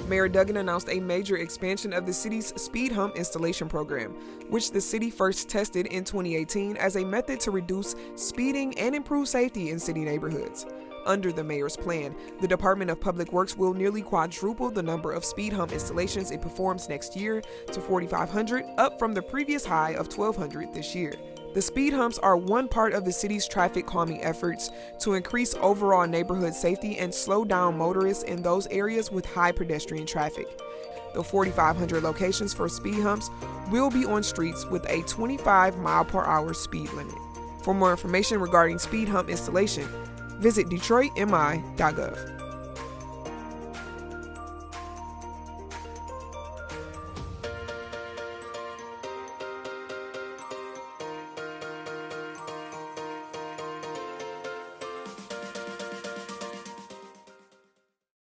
Mayor Duggan announced a major expansion of the city's speed hump installation program, which the city first tested in 2018 as a method to reduce speeding and improve safety in city neighborhoods. Under the mayor's plan, the Department of Public Works will nearly quadruple the number of speed hump installations it performs next year to 4,500, up from the previous high of 1,200 this year. The speed humps are one part of the city's traffic calming efforts to increase overall neighborhood safety and slow down motorists in those areas with high pedestrian traffic. The 4,500 locations for speed humps will be on streets with a 25-mile-per-hour speed limit. For more information regarding speed hump installation, visit detroitmi.gov.